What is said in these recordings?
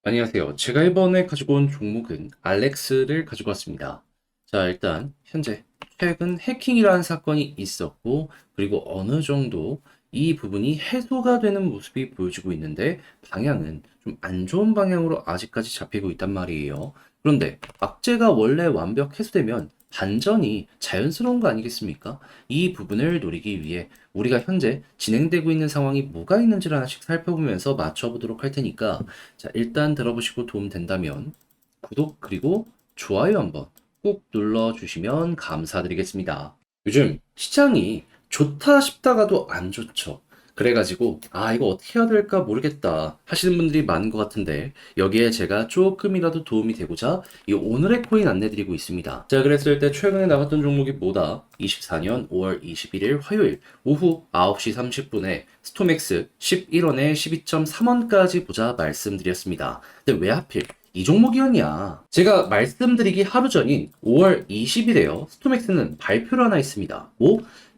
안녕하세요. 제가 이번에 가지고 온 종목은 알렉스를 가지고 왔습니다. 자, 일단 현재 최근 해킹이라는 사건이 있었고, 그리고 어느 정도 이 부분이 해소가 되는 모습이 보여지고 있는데, 방향은 좀 안 좋은 방향으로 아직까지 잡히고 있단 말이에요. 그런데 악재가 원래 완벽 해소되면 반전이 자연스러운 거 아니겠습니까? 이 부분을 노리기 위해 우리가 현재 진행되고 있는 상황이 뭐가 있는지를 하나씩 살펴보면서 맞춰보도록 할 테니까, 자, 일단 들어보시고 도움 된다면 구독 그리고 좋아요 한번 꼭 눌러주시면 감사드리겠습니다. 요즘 시장이 좋다 싶다가도 안 좋죠. 그래가지고 이거 어떻게 해야 될까 모르겠다 하시는 분들이 많은 것 같은데, 여기에 제가 조금이라도 도움이 되고자 이 오늘의 코인 안내드리고 있습니다. 자, 그랬을 때 최근에 나갔던 종목이 뭐다? 24년 5월 21일 화요일 오후 9시 30분에 스토맥스 11원에 12.3원까지 보자 말씀드렸습니다. 근데 왜 하필 이 종목이었냐? 제가 말씀드리기 하루 전인 5월 20일에요. 스토맥스는 발표를 하나 했습니다.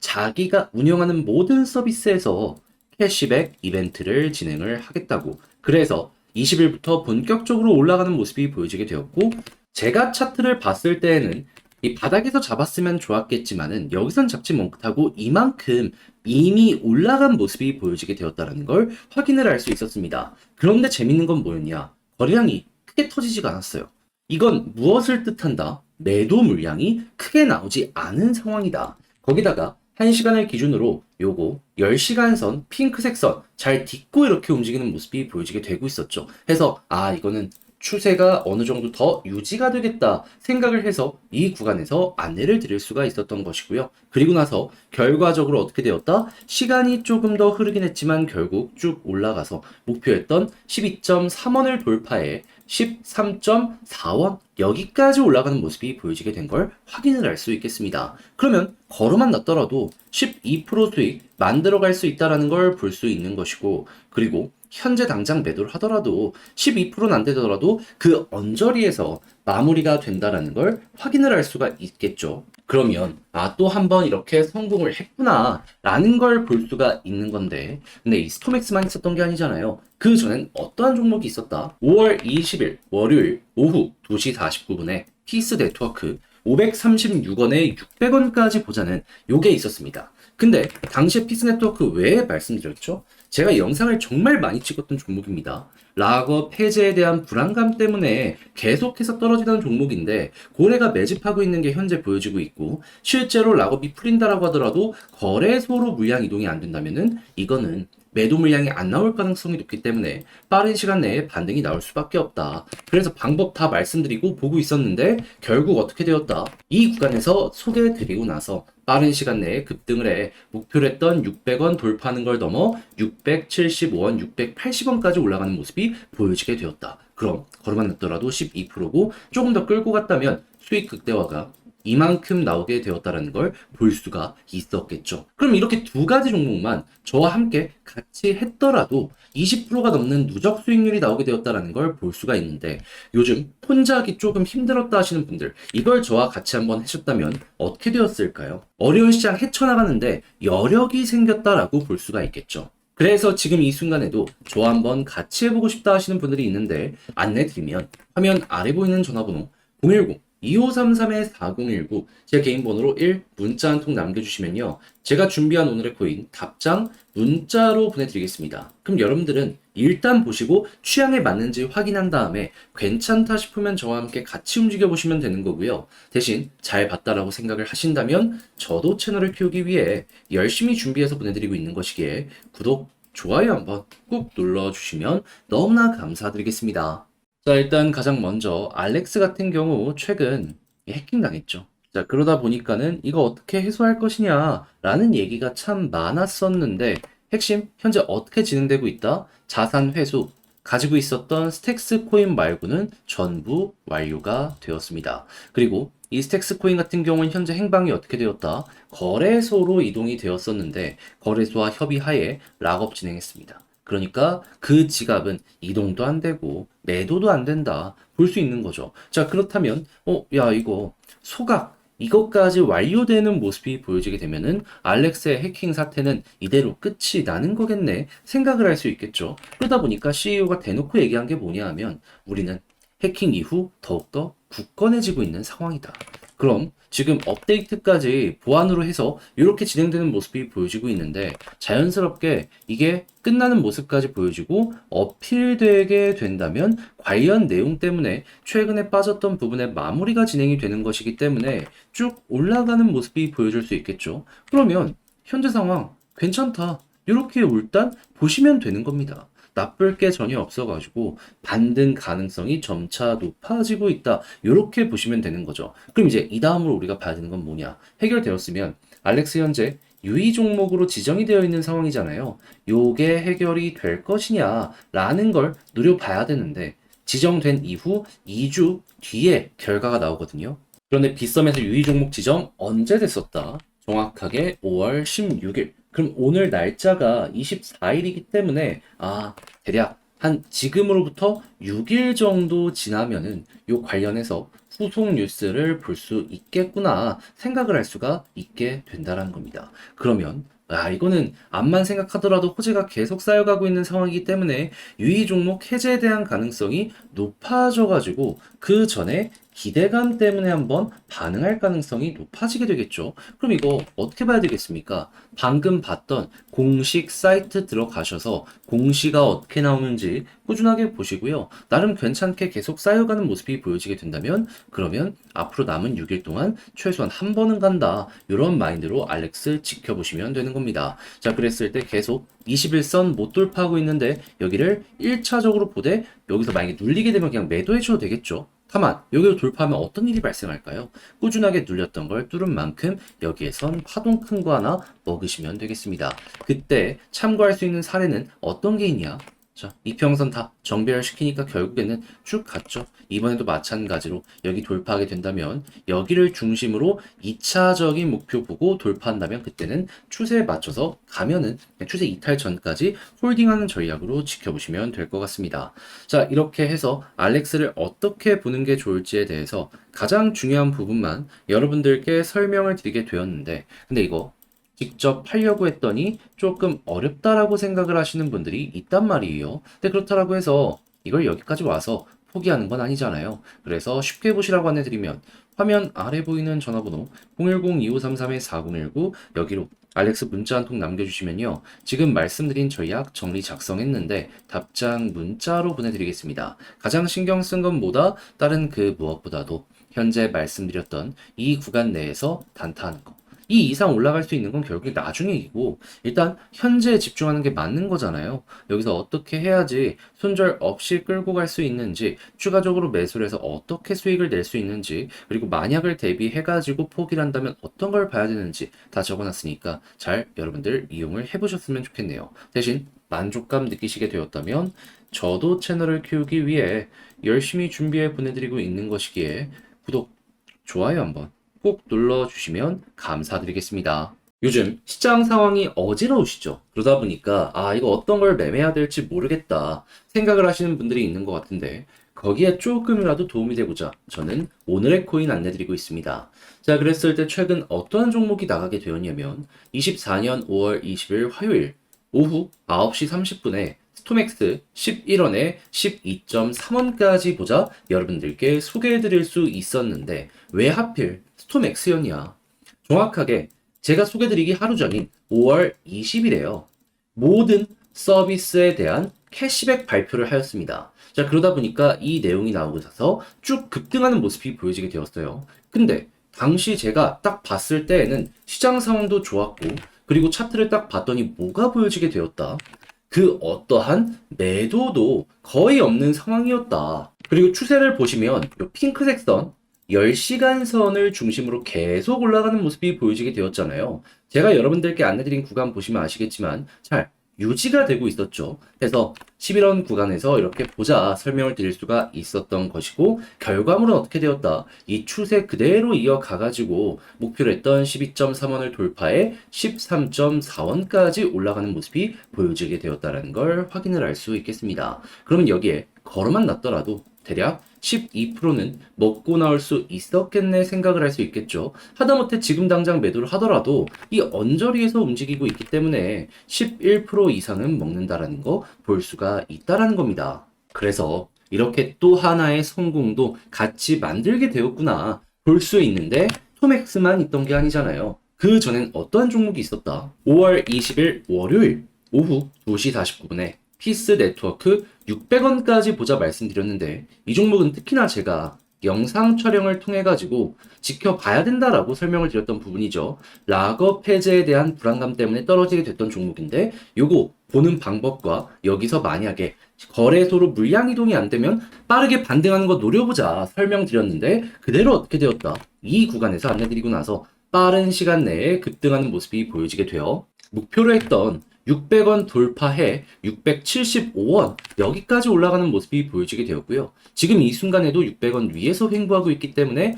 자기가 운영하는 모든 서비스에서 캐시백 이벤트를 진행을 하겠다고. 그래서 20일부터 본격적으로 올라가는 모습이 보여지게 되었고, 제가 차트를 봤을 때에는 이 바닥에서 잡았으면 좋았겠지만은 여기선 잡지 못하고 이만큼 이미 올라간 모습이 보여지게 되었다는 걸 확인을 할 수 있었습니다. 그런데 재밌는 건 뭐였냐? 거래량이 크게 터지지가 않았어요. 이건 무엇을 뜻한다? 매도 물량이 크게 나오지 않은 상황이다. 거기다가 1시간을 기준으로 요거 10시간 선, 핑크색 선 잘 딛고 이렇게 움직이는 모습이 보여지게 되고 있었죠. 해서 이거는 추세가 어느 정도 더 유지가 되겠다 생각을 해서 이 구간에서 안내를 드릴 수가 있었던 것이고요. 그리고 나서 결과적으로 어떻게 되었다? 시간이 조금 더 흐르긴 했지만 결국 쭉 올라가서 목표했던 12.3원을 돌파해 13.4원 여기까지 올라가는 모습이 보여지게 된 걸 확인을 할 수 있겠습니다. 그러면 걸어만 놨더라도 12% 수익 만들어 갈 수 있다는 걸 볼 수 있는 것이고, 그리고 현재 당장 매도를 하더라도 12%는 안 되더라도 그 언저리에서 마무리가 된다라는 걸 확인을 할 수가 있겠죠. 그러면 또 한 번 이렇게 성공을 했구나 라는 걸 볼 수가 있는 건데, 근데 이 스토맥스만 있었던 게 아니잖아요. 그 전엔 어떠한 종목이 있었다? 5월 20일 월요일 오후 2시 49분에 피스 네트워크 536원에 600원까지 보자는 요게 있었습니다. 근데 당시에 피스 네트워크 왜 말씀드렸죠? 제가 영상을 정말 많이 찍었던 종목입니다. 락업 해제에 대한 불안감 때문에 계속해서 떨어지던 종목인데, 고래가 매집하고 있는 게 현재 보여지고 있고, 실제로 락업이 풀린다라고 하더라도 거래소로 물량 이동이 안 된다면은 이거는 매도 물량이 안 나올 가능성이 높기 때문에 빠른 시간 내에 반등이 나올 수밖에 없다. 그래서 방법 다 말씀드리고 보고 있었는데 결국 어떻게 되었다? 이 구간에서 소개해드리고 나서 빠른 시간 내에 급등을 해 목표로 했던 600원 돌파하는 걸 넘어 675원, 680원까지 올라가는 모습이 보여지게 되었다. 그럼 걸어만 놨더라도 12%고 조금 더 끌고 갔다면 수익 극대화가 이만큼 나오게 되었다는 걸 볼 수가 있었겠죠. 그럼 이렇게 두 가지 종목만 저와 함께 같이 했더라도 20%가 넘는 누적 수익률이 나오게 되었다는 걸 볼 수가 있는데, 요즘 혼자 하기 조금 힘들었다 하시는 분들, 이걸 저와 같이 한번 하셨다면 어떻게 되었을까요? 어려운 시장 헤쳐나가는데 여력이 생겼다라고 볼 수가 있겠죠. 그래서 지금 이 순간에도 저와 한번 같이 해보고 싶다 하시는 분들이 있는데, 안내 드리면 화면 아래 보이는 전화번호 010 2533-4019 제 개인 번호로 1 문자 한 통 남겨주시면요, 제가 준비한 오늘의 코인 답장 문자로 보내드리겠습니다. 그럼 여러분들은 일단 보시고 취향에 맞는지 확인한 다음에 괜찮다 싶으면 저와 함께 같이 움직여 보시면 되는 거고요. 대신 잘 봤다라고 생각을 하신다면 저도 채널을 키우기 위해 열심히 준비해서 보내드리고 있는 것이기에 구독, 좋아요 한번 꾹 눌러주시면 너무나 감사드리겠습니다. 자, 일단 가장 먼저 알렉스 같은 경우 최근 해킹 당했죠. 자, 그러다 보니까는 이거 어떻게 해소할 것이냐라는 얘기가 참 많았었는데, 핵심 현재 어떻게 진행되고 있다? 자산 회수, 가지고 있었던 스택스 코인 말고는 전부 완료가 되었습니다. 그리고 이 스택스 코인 같은 경우는 현재 행방이 어떻게 되었다? 거래소로 이동이 되었었는데, 거래소와 협의하에 락업 진행했습니다. 그러니까 그 지갑은 이동도 안 되고 매도도 안 된다 볼 수 있는 거죠. 자, 그렇다면 야, 이거 소각 이것까지 완료되는 모습이 보여지게 되면은 알렉스의 해킹 사태는 이대로 끝이 나는 거겠네 생각을 할 수 있겠죠. 그러다 보니까 CEO가 대놓고 얘기한 게 뭐냐 하면 우리는 해킹 이후 더욱더 굳건해지고 있는 상황이다. 그럼 지금 업데이트까지 보완으로 해서 이렇게 진행되는 모습이 보여지고 있는데 자연스럽게 이게 끝나는 모습까지 보여지고 어필되게 된다면 관련 내용 때문에 최근에 빠졌던 부분의 마무리가 진행이 되는 것이기 때문에 쭉 올라가는 모습이 보여줄 수 있겠죠. 그러면 현재 상황 괜찮다. 이렇게 일단 보시면 되는 겁니다. 나쁠 게 전혀 없어가지고 반등 가능성이 점차 높아지고 있다. 이렇게 보시면 되는 거죠. 그럼 이제 이 다음으로 우리가 봐야 되는 건 뭐냐? 해결되었으면 알렉스 현재 유의 종목으로 지정이 되어 있는 상황이잖아요. 요게 해결이 될 것이냐라는 걸 노려봐야 되는데 지정된 이후 2주 뒤에 결과가 나오거든요. 그런데 빗썸에서 유의 종목 지정 언제 됐었다? 정확하게 5월 16일. 그럼 오늘 날짜가 24일이기 때문에 대략 한 지금으로부터 6일 정도 지나면은 요 관련해서 후속 뉴스를 볼 수 있겠구나 생각을 할 수가 있게 된다는 겁니다. 그러면 이거는 암만 생각하더라도 호재가 계속 쌓여가고 있는 상황이기 때문에 유의 종목 해제에 대한 가능성이 높아져가지고 그 전에 기대감 때문에 한번 반응할 가능성이 높아지게 되겠죠. 그럼 이거 어떻게 봐야 되겠습니까? 방금 봤던 공식 사이트 들어가셔서 공시가 어떻게 나오는지 꾸준하게 보시고요. 나름 괜찮게 계속 쌓여가는 모습이 보여지게 된다면 그러면 앞으로 남은 6일 동안 최소한 한 번은 간다. 이런 마인드로 알렉스 지켜보시면 되는 겁니다. 자, 그랬을 때 계속 21선 못 돌파하고 있는데 여기를 1차적으로 보되 여기서 만약에 눌리게 되면 그냥 매도해 줘도 되겠죠. 다만 여기를 돌파하면 어떤 일이 발생할까요? 꾸준하게 눌렸던 걸 뚫은 만큼 여기에선 파동 큰 거 하나 먹으시면 되겠습니다. 그때 참고할 수 있는 사례는 어떤 게 있냐? 자, 이평선 다 정배열시키니까 결국에는 쭉 갔죠. 이번에도 마찬가지로 여기 돌파하게 된다면 여기를 중심으로 2차적인 목표 보고 돌파한다면 그때는 추세에 맞춰서 가면은 추세 이탈 전까지 홀딩하는 전략으로 지켜보시면 될 것 같습니다. 자, 이렇게 해서 알렉스를 어떻게 보는 게 좋을지에 대해서 가장 중요한 부분만 여러분들께 설명을 드리게 되었는데 근데 이거 직접 하려고 했더니 조금 어렵다라고 생각을 하시는 분들이 있단 말이에요. 근데 그렇다라고 해서 이걸 여기까지 와서 포기하는 건 아니잖아요. 그래서 쉽게 보시라고 안내드리면 화면 아래 보이는 전화번호 010-2533-4019 여기로 알렉스 문자 한 통 남겨주시면요. 지금 말씀드린 전략 정리 작성했는데 답장 문자로 보내드리겠습니다. 가장 신경 쓴 건 뭐다? 다른 그 무엇보다도 현재 말씀드렸던 이 구간 내에서 단타하는 거. 이 이상 올라갈 수 있는 건 결국에 나중이고 일단 현재에 집중하는 게 맞는 거잖아요. 여기서 어떻게 해야지 손절 없이 끌고 갈 수 있는지 추가적으로 매수를 해서 어떻게 수익을 낼 수 있는지 그리고 만약을 대비해가지고 포기를 한다면 어떤 걸 봐야 되는지 다 적어놨으니까 잘 여러분들 이용을 해보셨으면 좋겠네요. 대신 만족감 느끼시게 되었다면 저도 채널을 키우기 위해 열심히 준비해 보내드리고 있는 것이기에 구독, 좋아요 한번 꼭 눌러주시면 감사드리겠습니다. 요즘 시장 상황이 어지러우시죠? 그러다 보니까 이거 어떤 걸 매매해야 될지 모르겠다 생각을 하시는 분들이 있는 것 같은데 거기에 조금이라도 도움이 되고자 저는 오늘의 코인 안내드리고 있습니다. 자, 그랬을 때 최근 어떠한 종목이 나가게 되었냐면 24년 5월 20일 화요일 오후 9시 30분에 스톰엑스 11원에 12.3원까지 보자 여러분들께 소개해드릴 수 있었는데 왜 하필 스톰엑스였냐? 정확하게 제가 소개드리기 하루 전인 5월 20일에요. 모든 서비스에 대한 캐시백 발표를 하였습니다. 자, 그러다 보니까 이 내용이 나오고 나서 쭉 급등하는 모습이 보여지게 되었어요. 근데 당시 제가 딱 봤을 때에는 시장 상황도 좋았고 그리고 차트를 딱 봤더니 뭐가 보여지게 되었다. 그 어떠한 매도도 거의 없는 상황이었다. 그리고 추세를 보시면 이 핑크색 선 10시간 선을 중심으로 계속 올라가는 모습이 보여지게 되었잖아요. 제가 여러분들께 안내드린 구간 보시면 아시겠지만 잘 유지가 되고 있었죠. 그래서 11원 구간에서 이렇게 보자 설명을 드릴 수가 있었던 것이고 결과물은 어떻게 되었다. 이 추세 그대로 이어가가지고 목표로 했던 12.3원을 돌파해 13.4원까지 올라가는 모습이 보여지게 되었다는 걸 확인을 할 수 있겠습니다. 그러면 여기에 걸어만 놨더라도 대략 12%는 먹고 나올 수 있었겠네 생각을 할 수 있겠죠. 하다못해 지금 당장 매도를 하더라도 이 언저리에서 움직이고 있기 때문에 11% 이상은 먹는다라는 거 볼 수가 있다라는 겁니다. 그래서 이렇게 또 하나의 성공도 같이 만들게 되었구나 볼 수 있는데 토맥스만 있던 게 아니잖아요. 그 전엔 어떠한 종목이 있었다? 5월 20일 월요일 오후 2시 49분에 피스 네트워크 600원까지 보자 말씀드렸는데 이 종목은 특히나 제가 영상 촬영을 통해 가지고 지켜봐야 된다라고 설명을 드렸던 부분이죠. 락업 해제에 대한 불안감 때문에 떨어지게 됐던 종목인데 요거 보는 방법과 여기서 만약에 거래소로 물량 이동이 안 되면 빠르게 반등하는 거 노려보자 설명드렸는데 그대로 어떻게 되었다. 이 구간에서 안내드리고 나서 빠른 시간 내에 급등하는 모습이 보여지게 되어 목표로 했던 600원 돌파해 675원 여기까지 올라가는 모습이 보여지게 되었고요. 지금 이 순간에도 600원 위에서 횡보하고 있기 때문에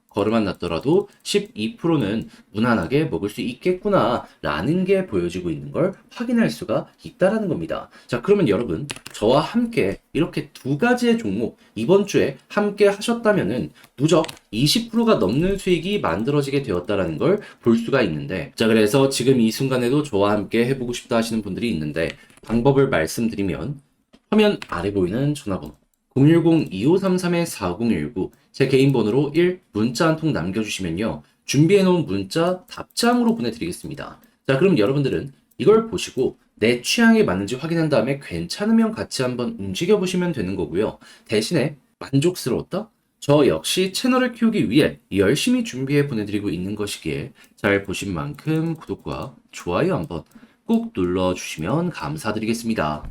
걸음만 났더라도 12%는 무난하게 먹을 수 있겠구나 라는 게 보여지고 있는 걸 확인할 수가 있다라는 겁니다. 자, 그러면 여러분 저와 함께 이렇게 두 가지의 종목 이번 주에 함께 하셨다면은 누적 20%가 넘는 수익이 만들어지게 되었다라는 걸 볼 수가 있는데, 자, 그래서 지금 이 순간에도 저와 함께 해보고 싶다 하시는 분들이 있는데 방법을 말씀드리면 화면 아래 보이는 전화번호 010-2533-4019 제 개인 번호로 1 문자 한 통 남겨주시면요 준비해놓은 문자 답장으로 보내드리겠습니다. 자, 그럼 여러분들은 이걸 보시고 내 취향에 맞는지 확인한 다음에 괜찮으면 같이 한번 움직여 보시면 되는 거고요. 대신에 만족스러웠다? 저 역시 채널을 키우기 위해 열심히 준비해 보내드리고 있는 것이기에 잘 보신 만큼 구독과 좋아요 한번 꼭 눌러주시면 감사드리겠습니다.